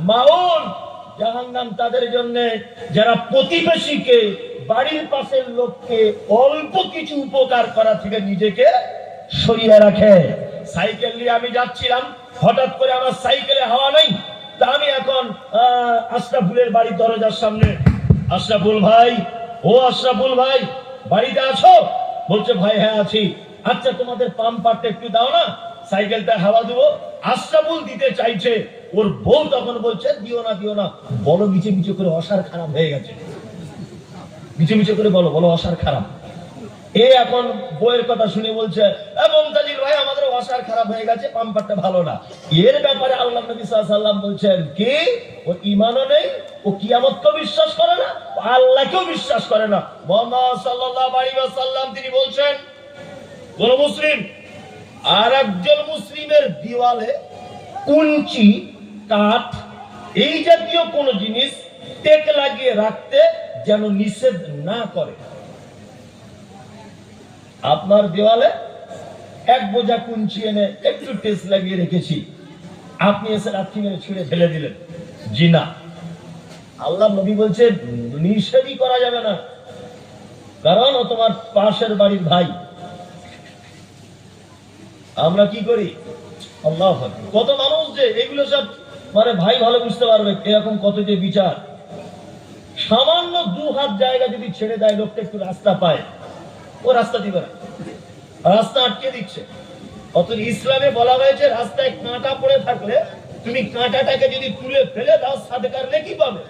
মাউন জাহান্নাম তাদের জন্য যারা প্রতিবেশীকে, বাড়ির পাশের লোককে অল্প কিছু উপকার করা থেকে নিজেকে সরিয়ে রাখে। সাইকেল নিয়ে আমি যাচ্ছিলাম, হঠাৎ করে আমার সাইকেলে হাওয়া নেই, তা আমি এখন আশরাফুলের বাড়ির দরজার সামনে, আশরাফুল ভাই, ও আশরাফুল ভাই বাড়িতে আছো? বলছে ভাই হ্যাঁ আছি। আচ্ছা তোমাদের পাম্পারটা একটু দাও না, সাইকেলটা হাওয়া দেবো। আশরাফুল দিতে চাইছে, ওর বউ তখন বলছে দিও না দিও না, বলো মিছে মিছে করে অসার খারাপ হয়ে গেছে, মিছে মিছে করে বলো, বলো অসার খারাপ। এ এখন বইয়ের কথা শুনে বলছে মমতাজির ভাই আমাদের অসার খারাপ হয়ে গেছে, পাম্পারটা ভালো না। এর ব্যাপারে আল্লাহ নবী সাল্লাল্লাহু আলাইহি ওয়াসাল্লাম বলছেন কি, ও ঈমানও নেই, ও কিয়ামতকেও বিশ্বাস করে না, আল্লাহকেও বিশ্বাস করে না। মুহাম্মদ সাল্লাল্লাহু আলাইহি ওয়াসাল্লাম তিনি বলছেন, কোন মুসলিম আর একজন মুসলিমের দেওয়ালে কুঞ্চি, কাঠ, এই জাতীয় কোন জিনিস টেক লাগিয়ে রাখতে যেন নিষেধ না করে। আপনার দেওয়ালে এক বোঝা কুঞ্চি এনে একটু টেস্ট লাগিয়ে রেখেছি, আপনি এসে লাথি মেরে ছুঁড়ে ফেলে দিলেন, জি না, আল্লাহ নবী বলছে নিষেধই করা যাবে না, কারণ ও তোমার পাশের বাড়ির ভাই। আমরা কি করি, আল্লাহ কত মানুষ যে এগুলো সব মানে ভাই ভালো বুঝতে পারবে, এরকম কত যে বিচার। সামান্য 2 হাত জায়গা যদি ছেড়ে দেয়, লোকটা একটু রাস্তা পায়, ও রাস্তা দিবে না, রাস্তা আটকে দিচ্ছে। অথচ ইসলামে বলা হয়েছে রাস্তায় কাঁটা পড়ে থাকলে তুমি কাঁটাটাকে যদি তুলে ফেলে দাও, সাদকার নেকি পাবে।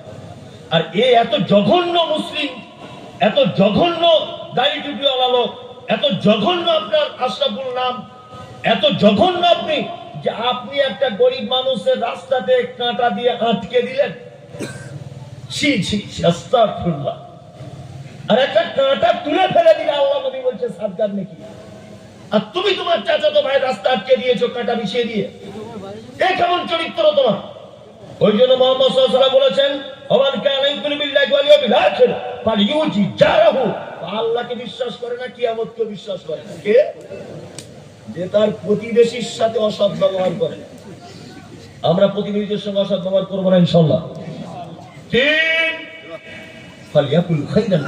আর এত জঘন্য মুসলিম, এত জঘন্য দাড়ি টুপিওয়ালা লোক, এত জঘন্য আপনার আশরাফুল নাম, এত জঘন্য আপনি যে আপনি একটা গরিব মানুষের রাস্তাতে কাঁটা দিয়ে আটকে দিলেন, ছি ছি আস্তাগফিরুল্লাহ। আর একটা কাঁটা তুলে ফেলে দিলে আল্লাহ নবী বলছে সাদকার নেকি। আর তুমি তোমার চাচাতো ভাই রাস্তা আটকে দিয়েছো কাঁটা বিছিয়ে দিয়ে, এ কেমন চরিত্র তোমার? ওই জন্য মুহাম্মদ সাল্লাল্লাহু আলাইহি ওয়াসাল্লাম বলেছেন, ওমান কানা ইউমিনু বিল্লাহি ওয়াল ইয়াউমিল আখির ফালইউজি জারাহু। আল্লাহকে বিশ্বাস করে না, কিয়ামতকে বিশ্বাস করে না, কে? যে তার প্রতিবেশীর সাথে অসৎ ব্যবহার করে। আমরা প্রতিবেশীদের সঙ্গে অসৎ ব্যবহার করবো না ইনশাআল্লাহ। ঠিক ফালইয়াকুল খাইরান।